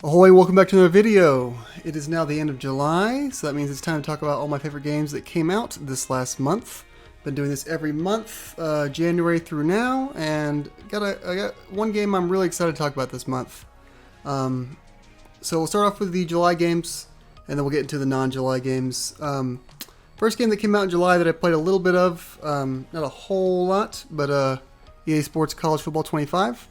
Ahoy, welcome back to another video. It is now the end of July, so that means it's time to talk about all my favorite games that came out this last month. Been doing this every month, January through now, and I got one game I'm really excited to talk about this month. So we'll start off with the July games, and then we'll get into the non-July games. First game that came out in July that I played a little bit of, not a whole lot, but EA Sports College Football 25.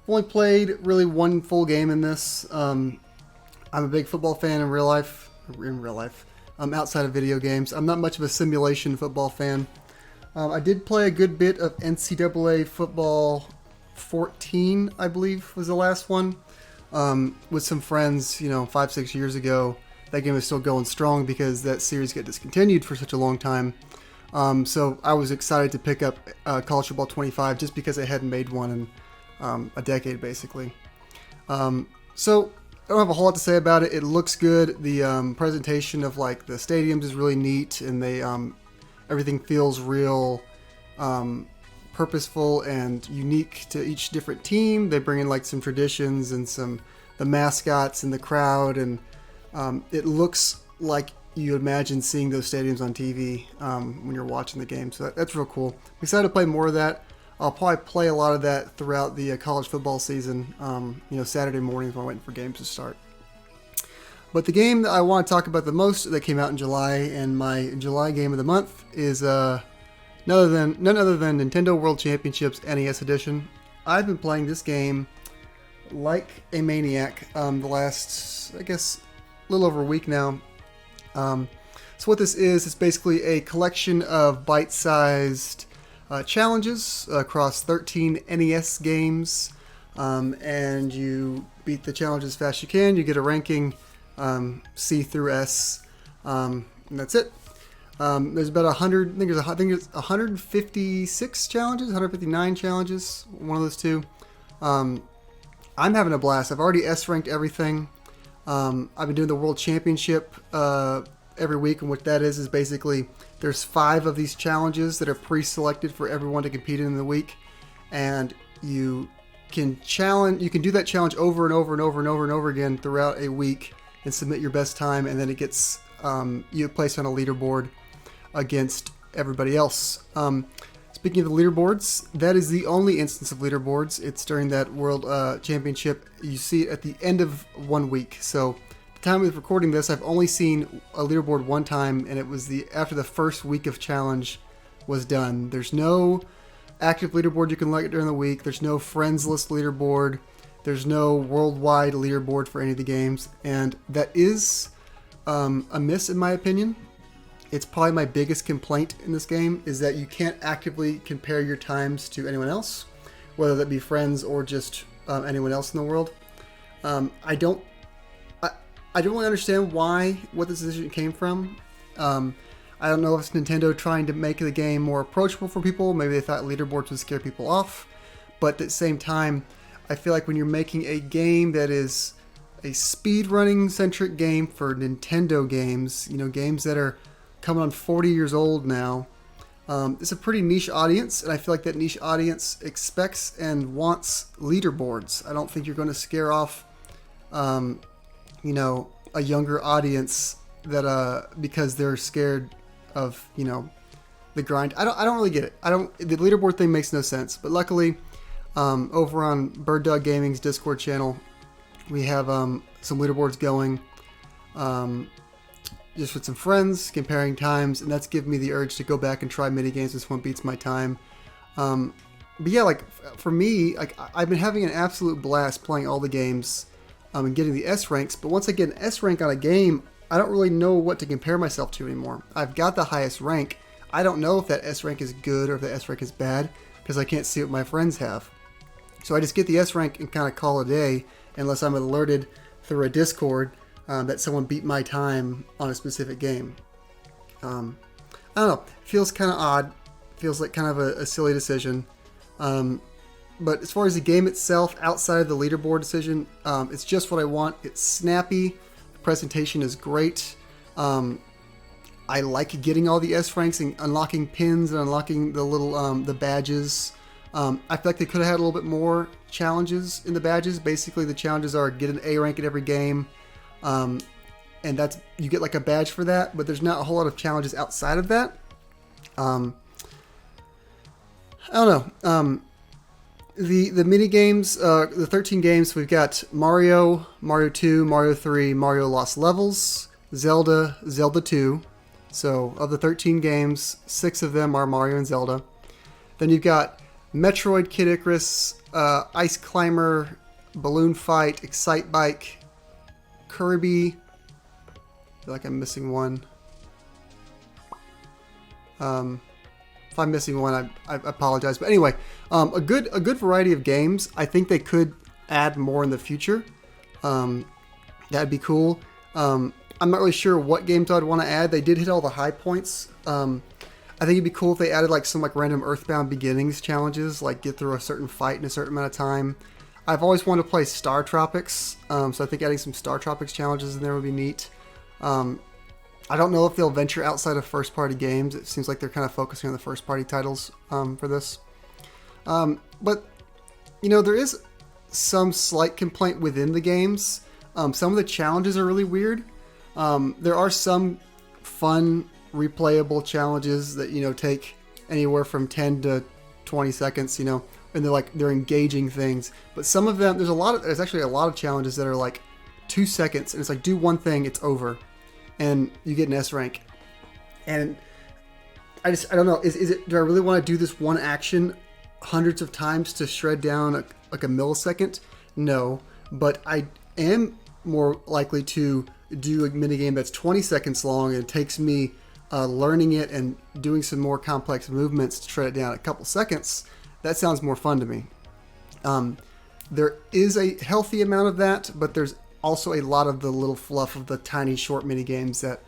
I've only played really one full game in this. I'm a big football fan in real life. Outside of video games. I'm not much of a simulation football fan. I did play a good bit of NCAA football 14, I believe was the last one, with some friends, 5-6 years ago. That game is still going strong because that series got discontinued for such a long time. So I was excited to pick up College Football 25 just because I hadn't made one in a decade, basically. So I don't have a whole lot to say about it. It looks good. The presentation of like the stadiums is really neat, and they everything feels real purposeful and unique to each different team. They bring in like some traditions and the mascots and the crowd, and it looks like you imagine seeing those stadiums on TV when you're watching the game. So that's real cool. I'm excited to play more of that. I'll probably play a lot of that throughout the college football season, Saturday mornings when I'm waiting for games to start. But the game that I want to talk about the most that came out in July, and my July game of the month, is none other than Nintendo World Championships NES Edition. I've been playing this game like a maniac the last, I guess, a little over a week now. So what this is, it's basically a collection of bite-sized challenges across 13 NES games, and you beat the challenge as fast as you can. You get a ranking C through S, and that's it. There's about 100. I think it's 156 challenges, 159 challenges. One of those two. I'm having a blast. I've already S ranked everything. I've been doing the World Championship every week, and what that is basically there's 5 of these challenges that are pre-selected for everyone to compete in the week, and you can do that challenge over and over and over and over and over again throughout a week and submit your best time, and then it gets you placed on a leaderboard against everybody else. Speaking of the leaderboards, that is the only instance of leaderboards. It's during that World Championship. You see it at the end of 1 week. So the time of recording this, I've only seen a leaderboard one time, and it was after the first week of challenge was done. There's no active leaderboard you can look at during the week. There's no friends list leaderboard. There's no worldwide leaderboard for any of the games, and that is a miss in my opinion. It's probably my biggest complaint in this game is that you can't actively compare your times to anyone else, whether that be friends or just anyone else in the world. I don't really understand what this decision came from. I don't know if it's Nintendo trying to make the game more approachable for people. Maybe they thought leaderboards would scare people off. But at the same time, I feel like when you're making a game that is a speedrunning centric game for Nintendo games, games that are coming on 40 years old now, it's a pretty niche audience, and I feel like that niche audience expects and wants leaderboards. I don't think you're going to scare off a younger audience that because they're scared of the grind. I don't really get it. The leaderboard thing makes no sense. But luckily, over on Bird Dog Gaming's Discord channel, we have some leaderboards going, just with some friends comparing times, and that's given me the urge to go back and try mini games. This one beats my time. But yeah, like for me, like I've been having an absolute blast playing all the games. And getting the S ranks, but once I get an S rank on a game, I don't really know what to compare myself to anymore. I've got the highest rank. I don't know if that S rank is good or if that S rank is bad because I can't see what my friends have. So I just get the S rank and kind of call it a day unless I'm alerted through a Discord that someone beat my time on a specific game. I don't know. It feels kind of odd. Feels like kind of a silly decision. But as far as the game itself, outside of the leaderboard decision, it's just what I want. It's snappy. The presentation is great. I like getting all the S ranks and unlocking pins and unlocking the little the badges I feel like they could have had a little bit more challenges in the badges. Basically, the challenges are get an A rank in every game, and that's you get like a badge for that. But there's not a whole lot of challenges outside of that. I don't know. The mini games, the 13 games, we've got Mario, Mario 2, Mario 3, Mario Lost Levels, Zelda, Zelda 2. So of the 13 games, 6 of them are Mario and Zelda. Then you've got Metroid, Kid Icarus, Ice Climber, Balloon Fight, Excite Bike, Kirby. I feel like I'm missing one. If I'm missing one, I apologize. But anyway, a good variety of games. I think they could add more in the future. That'd be cool. I'm not really sure what games I'd want to add. They did hit all the high points. I think it'd be cool if they added like some like random Earthbound Beginnings challenges, like get through a certain fight in a certain amount of time. I've always wanted to play Star Tropics, so I think adding some Star Tropics challenges in there would be neat. I don't know if they'll venture outside of first-party games. It seems like they're kind of focusing on the first-party titles for this. But, you know, there is some slight complaint within the games. Some of the challenges are really weird. There are some fun, replayable challenges that, you know, take anywhere from 10 to 20 seconds, you know, and they're engaging things. But some of them, there's actually a lot of challenges that are like 2 seconds, and it's like, do one thing, it's over. And you get an S rank. And I don't know, do I really want to do this one action hundreds of times to shred down like a millisecond? No, but I am more likely to do a minigame that's 20 seconds long and it takes me learning it and doing some more complex movements to shred it down a couple seconds. That sounds more fun to me. There is a healthy amount of that, but there's also a lot of the little fluff of the tiny short mini games that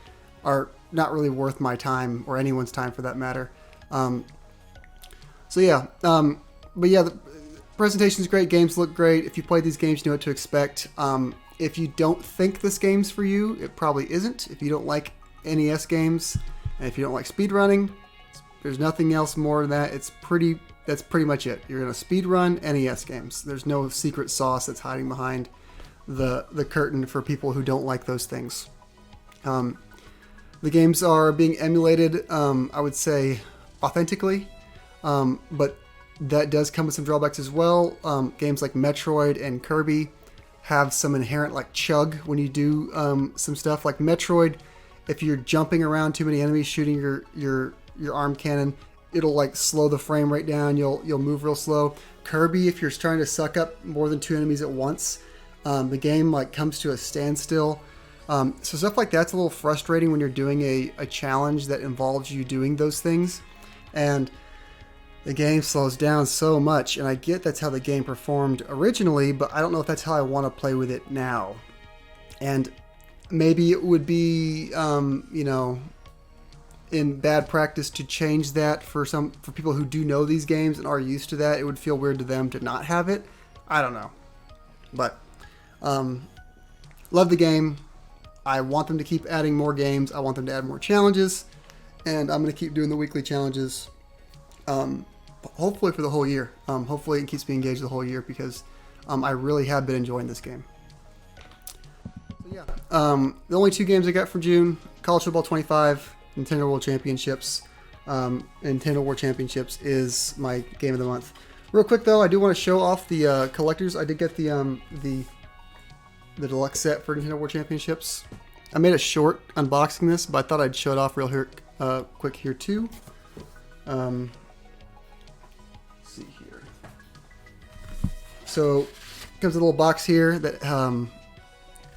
are not really worth my time or anyone's time for that matter. But yeah, the presentation's great. Games look great. If you play these games, you know what to expect. If you don't think this game's for you, it probably isn't. If you don't like NES games and if you don't like speedrunning, there's nothing else more than that. That's pretty much it. You're gonna speedrun NES games. There's no secret sauce that's hiding behind the curtain for people who don't like those things. The games are being emulated, I would say, authentically, but that does come with some drawbacks as well. Games like Metroid and Kirby have some inherent like chug when you do some stuff. Like Metroid, if you're jumping around too many enemies shooting your arm cannon, it'll like slow the frame rate down. You'll move real slow. Kirby, if you're trying to suck up more than 2 enemies at once, the game like comes to a standstill. So stuff like that's a little frustrating when you're doing a challenge that involves you doing those things, and the game slows down so much. And I get that's how the game performed originally, but I don't know if that's how I want to play with it now. And maybe it would be, you know, in bad practice to change that for people who do know these games and are used to that. It would feel weird to them to not have it. I don't know, but. Love the game. I want them to keep adding more games. I want them to add more challenges, and I'm going to keep doing the weekly challenges. Hopefully for the whole year. Hopefully it keeps me engaged the whole year because I really have been enjoying this game. So yeah, the only 2 games I got for June: College Football 25, Nintendo World Championships. Nintendo World Championships is my game of the month. Real quick though, I do want to show off the collectors. I did get the deluxe set for Nintendo World Championships. I made a short unboxing this, but I thought I'd show it off real quick here too. Let's see here. So, comes a little box here that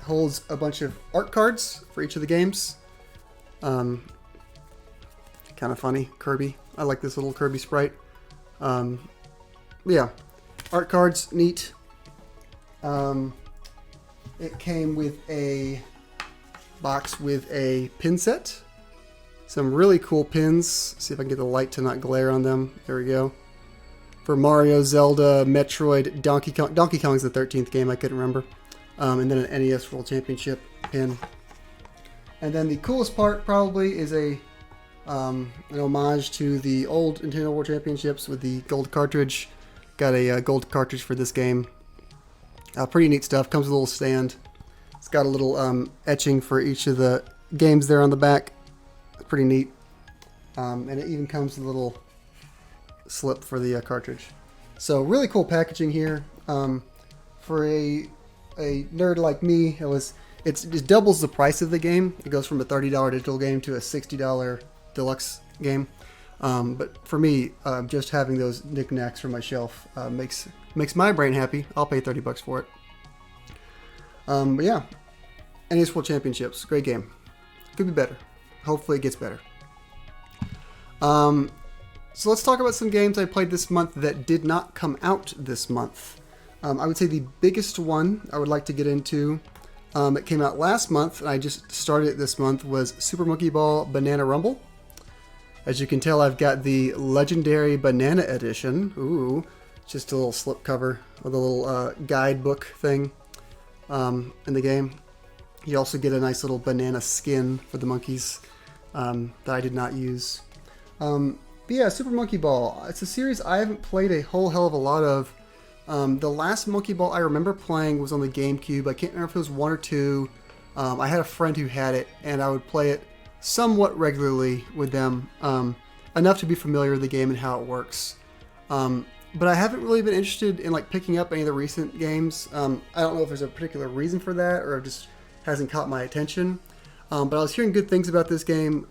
holds a bunch of art cards for each of the games. Kind of funny, Kirby. I like this little Kirby sprite. Yeah, art cards, neat. It came with a box with a pin set. Some really cool pins. See if I can get the light to not glare on them. There we go. For Mario, Zelda, Metroid, Donkey Kong. Donkey Kong's the 13th game, I couldn't remember. And then an NES World Championship pin. And then the coolest part probably is an homage to the old Nintendo World Championships with the gold cartridge. Got a gold cartridge for this game. Pretty neat stuff. Comes with a little stand. It's got a little etching for each of the games there on the back. It's pretty neat. And it even comes with a little slip for the cartridge. So really cool packaging here. For a nerd like me, it doubles the price of the game. It goes from a $30 digital game to a $60 deluxe game. But for me, just having those knickknacks for my shelf makes my brain happy. I'll pay $30 for it. But yeah, NES World Championships, great game. Could be better. Hopefully it gets better. So let's talk about some games I played this month that did not come out this month. I would say the biggest one I would like to get into, it came out last month, and I just started it this month, was Super Monkey Ball Banana Rumble. As you can tell, I've got the Legendary Banana Edition. Ooh, just a little slip cover with a little guidebook thing in the game. You also get a nice little banana skin for the monkeys that I did not use. But yeah, Super Monkey Ball. It's a series I haven't played a whole hell of a lot of. The last Monkey Ball I remember playing was on the GameCube. I can't remember if it was 1 or 2. I had a friend who had it, and I would play it somewhat regularly with them, enough to be familiar with the game and how it works. But I haven't really been interested in like picking up any of the recent games. I don't know if there's a particular reason for that, or it just hasn't caught my attention. But I was hearing good things about this game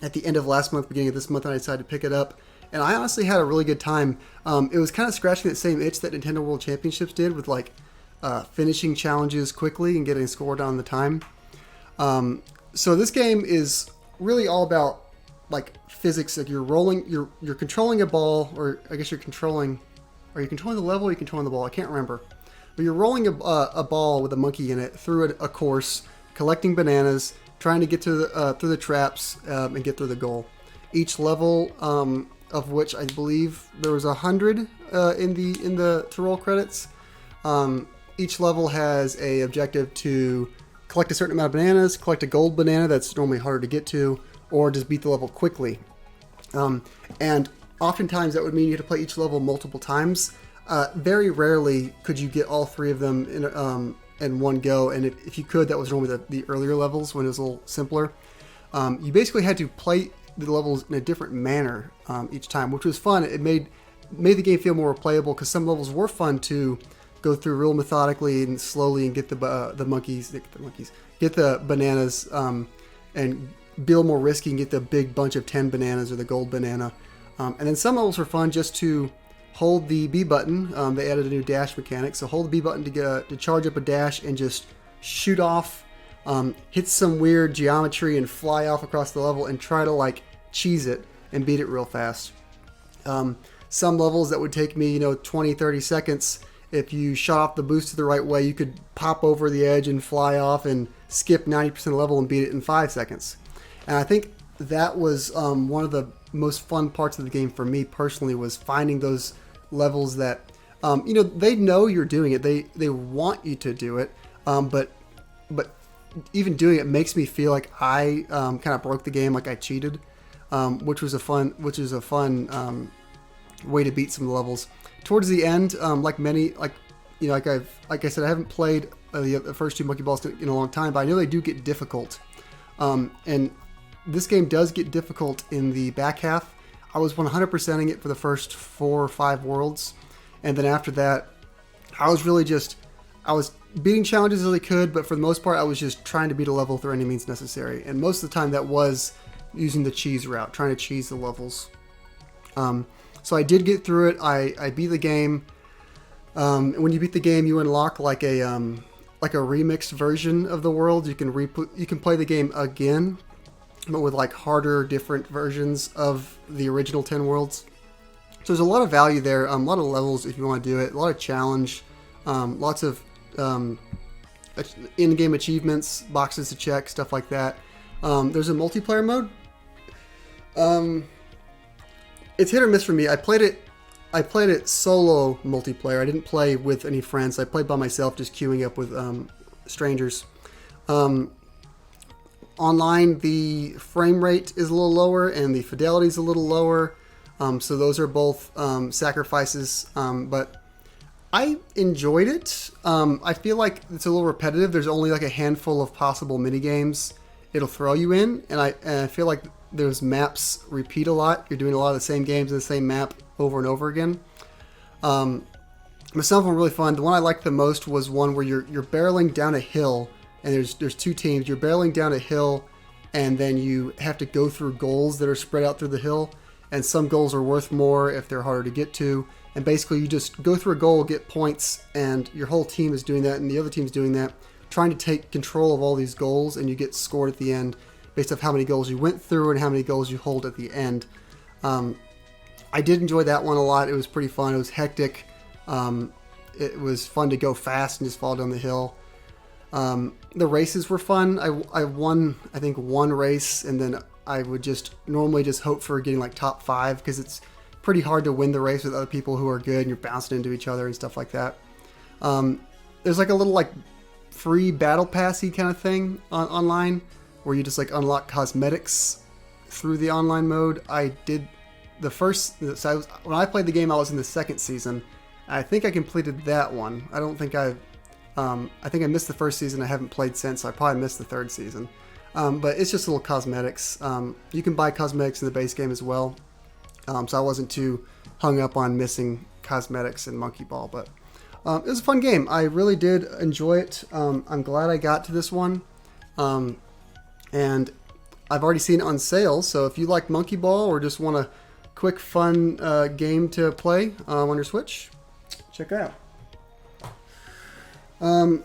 at the end of last month, beginning of this month, and I decided to pick it up. And I honestly had a really good time. It was kind of scratching that same itch that Nintendo World Championships did with like finishing challenges quickly and getting a score down the time. So this game is really all about like physics. Like you're controlling a ball, or I guess are you controlling the level, or are you controlling the ball? I can't remember. But you're rolling a ball with a monkey in it through a course, collecting bananas, trying to get to through the traps and get through the goal. Each level, of which I believe there was 100 in the to roll credits. Each level has a objective to collect a certain amount of bananas, collect a gold banana that's normally harder to get to, or just beat the level quickly. And oftentimes that would mean you have to play each level multiple times. Very rarely could you get all 3 of them in one go, and if you could, that was normally the earlier levels when it was a little simpler. You basically had to play the levels in a different manner each time, which was fun. It made the game feel more playable, because some levels were fun to go through real methodically and slowly and get the bananas and be a little more risky and get the big bunch of 10 bananas or the gold banana. And then some levels were fun just to hold the B button. They added a new dash mechanic, so hold the B button to charge up a dash and just shoot off, hit some weird geometry and fly off across the level and try to like cheese it and beat it real fast. Some levels that would take me 20-30 seconds, if you shot off the booster the right way, you could pop over the edge and fly off and skip 90% of the level and beat it in 5 seconds. And I think that was one of the most fun parts of the game for me personally, was finding those levels that they know you're doing it, they want you to do it, but even doing it makes me feel like I kind of broke the game, like I cheated, which is a fun way to beat some levels. Towards the end, like I said, I haven't played the first 2 Monkey Balls in a long time, but I know they do get difficult, and this game does get difficult in the back half. I was 100%ing it for the first 4 or 5 worlds, and then after that, I was beating challenges as I could, but for the most part, I was just trying to beat a level through any means necessary, and most of the time that was using the cheese route, trying to cheese the levels. So I did get through it. I beat the game. And when you beat the game, you unlock like a remixed version of the world. You can play the game again, but with like harder, different versions of the original 10 worlds. So there's a lot of value there. A lot of levels if you want to do it. A lot of challenge. Lots of in-game achievements, boxes to check, stuff like that. There's a multiplayer mode. It's hit or miss for me. I played it solo multiplayer. I didn't play with any friends. I played by myself, just queuing up with strangers. Online, the frame rate is a little lower and the fidelity is a little lower. So those are both sacrifices, but I enjoyed it. I feel like it's a little repetitive. There's only like a handful of possible mini games it'll throw you in, and I feel like those maps repeat a lot. You're doing a lot of the same games in the same map over and over again. But some of them were really fun. The one I liked the most was one where you're barreling down a hill, and there's two teams. You're barreling down a hill, and then you have to go through goals that are spread out through the hill, and some goals are worth more if they're harder to get to. And basically, you just go through a goal, get points, and your whole team is doing that, and the other team's doing that, trying to take control of all these goals, and you get scored at the end based off how many goals you went through and how many goals you hold at the end. I did enjoy that one a lot. It was pretty fun. It was hectic. It was fun to go fast and just fall down the hill. The races were fun. I won, I think, one race, and then I would just normally just hope for getting like top 5, because it's pretty hard to win the race with other people who are good and you're bouncing into each other and stuff like that. There's like a little like free battle passy kind of thing online where you just like unlock cosmetics through the online mode. I did the first, so when I played the game, I was in the second season. I think I completed that one. I think I missed the first season. I haven't played since, so I probably missed the third season. But it's just little cosmetics. You can buy cosmetics in the base game as well. So I wasn't too hung up on missing cosmetics in Monkey Ball, but it was a fun game. I really did enjoy it. I'm glad I got to this one. And I've already seen it on sale, so if you like Monkey Ball or just want a quick, fun game to play on your Switch, check it out.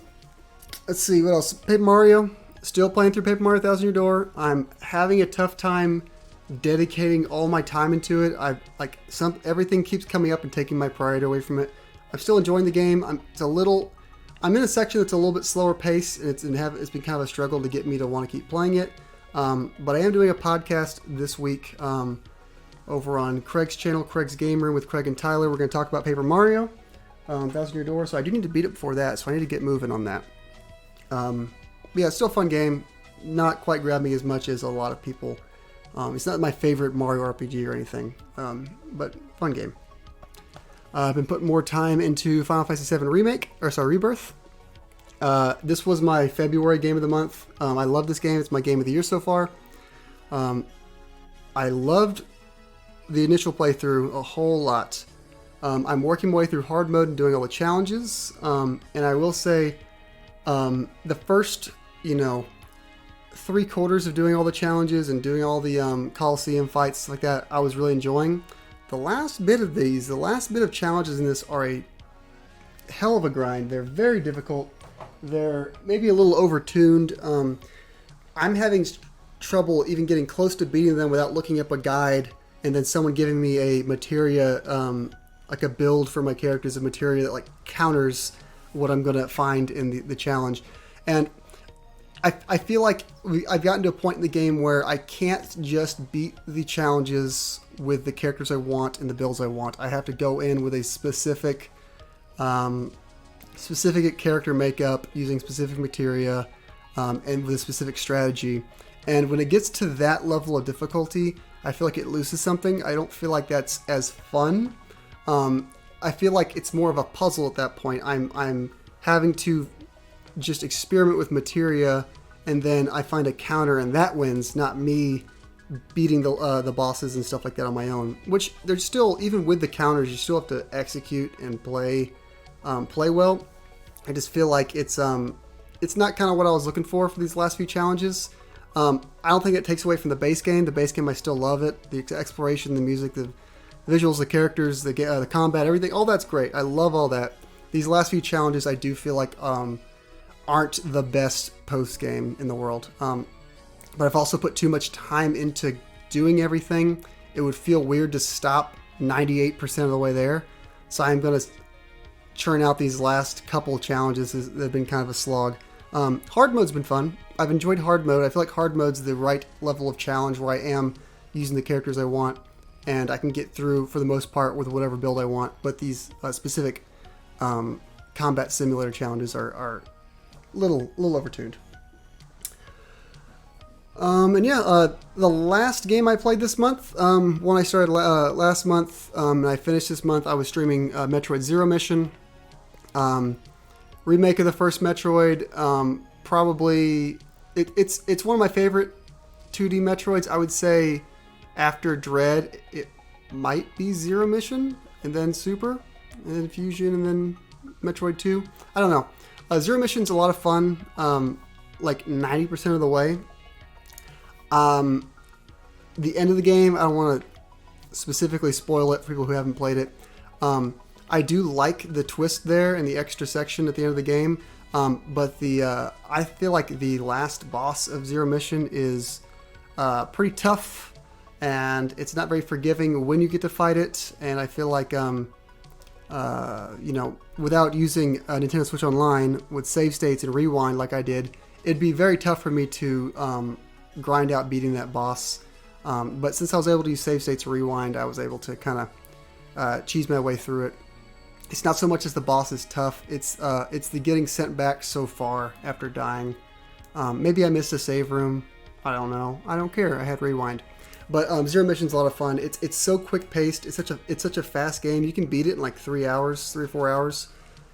Let's see, what else? Paper Mario. Still playing through Paper Mario Thousand Year Door. I'm having a tough time dedicating all my time into it. Everything keeps coming up and taking my priority away from it. I'm still enjoying the game. I'm in a section that's a little bit slower pace, and it's been kind of a struggle to get me to want to keep playing it. But I am doing a podcast this week over on Craig's channel, Craig's Game Room with Craig and Tyler. We're going to talk about Paper Mario Thousand Year Door. So I do need to beat it before that, so I need to get moving on that. Yeah, it's still a fun game. Not quite grabbing me as much as a lot of people. It's not my favorite Mario RPG or anything, but fun game. I've been putting more time into Final Fantasy VII Rebirth. This was my February game of the month. I love this game. It's my game of the year so far. I loved the initial playthrough a whole lot. I'm working my way through hard mode and doing all the challenges. And I will say, the first, 3/4 of doing all the challenges and doing all the Coliseum fights like that, I was really enjoying. The last bit of challenges in this are a hell of a grind. They're very difficult. They're maybe a little overtuned. I'm having trouble even getting close to beating them without looking up a guide and then someone giving me a materia, like a build for my characters, a materia that like counters what I'm going to find in the challenge. And I feel like I've gotten to a point in the game where I can't just beat the challenges with the characters I want and the builds I want. I have to go in with a specific character makeup, using specific materia, and with a specific strategy. And when it gets to that level of difficulty, I feel like it loses something. I don't feel like that's as fun. I feel like it's more of a puzzle at that point. I'm having to just experiment with materia, and then I find a counter, and that wins, not me beating the bosses and stuff like that on my own. Which there's still, even with the counters, you still have to execute and play well. I just feel like it's not kind of what I was looking for these last few challenges. I don't think it takes away from the base game. The base game, I still love it. The exploration, the music, the visuals, the characters, the combat, everything, all that's great. I love all that. These last few challenges, I do feel like aren't the best post-game in the world. But I've also put too much time into doing everything. It would feel weird to stop 98% of the way there. So I'm going to churn out these last couple of challenges that have been kind of a slog. Hard mode's been fun. I've enjoyed hard mode. I feel like hard mode's the right level of challenge where I am using the characters I want, and I can get through for the most part with whatever build I want. But these specific combat simulator challenges are little overtuned. And yeah, the last game I played this month, one I started last month, and I finished this month, I was streaming Metroid Zero Mission. Remake of the first Metroid. Probably, it's one of my favorite 2D Metroids. I would say after Dread, it might be Zero Mission, and then Super, and then Fusion, and then Metroid 2. I don't know. Zero Mission's a lot of fun, like 90% of the way. The end of the game, I don't want to specifically spoil it for people who haven't played it. I do like the twist there and the extra section at the end of the game, but I feel like the last boss of Zero Mission is pretty tough, and it's not very forgiving when you get to fight it. And I feel like, without using a Nintendo Switch Online with save states and rewind like I did, it'd be very tough for me to grind out beating that boss. But since I was able to use save states and rewind, I was able to kind of cheese my way through it. It's not so much as the boss is tough, it's the getting sent back so far after dying. Maybe I missed a save room. I don't know. I don't care. I had rewind. But Zero Mission's a lot of fun. It's so quick paced. It's such a fast game. You can beat it in like 3 hours, 3 or 4 hours.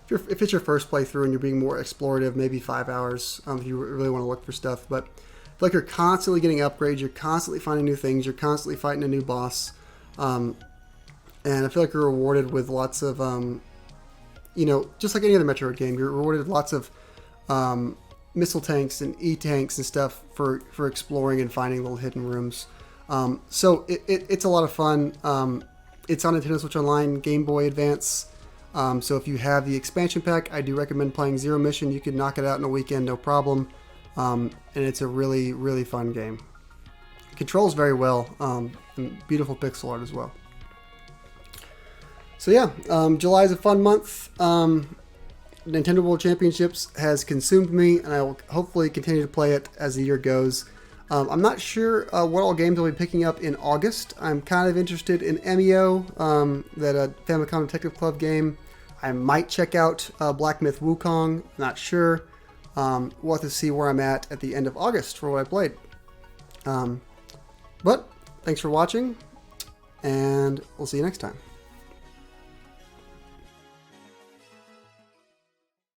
If it's your first playthrough and you're being more explorative, maybe 5 hours if you really want to look for stuff. But I feel like you're constantly getting upgrades. You're constantly finding new things. You're constantly fighting a new boss. And I feel like you're rewarded with lots of, just like any other Metroid game, you're rewarded with lots of missile tanks and E-tanks and stuff for exploring and finding little hidden rooms. So it's a lot of fun. It's on Nintendo Switch Online, Game Boy Advance. So if you have the expansion pack, I do recommend playing Zero Mission. You can knock it out in a weekend, no problem. And it's a really, really fun game. It controls very well, and beautiful pixel art as well. So yeah, July is a fun month. Nintendo World Championships has consumed me, and I will hopefully continue to play it as the year goes. I'm not sure what all games I'll be picking up in August. I'm kind of interested in MEO, that Famicom Detective Club game. I might check out Black Myth Wukong. Not sure. We'll have to see where I'm at the end of August for what I played. But thanks for watching, and we'll see you next time.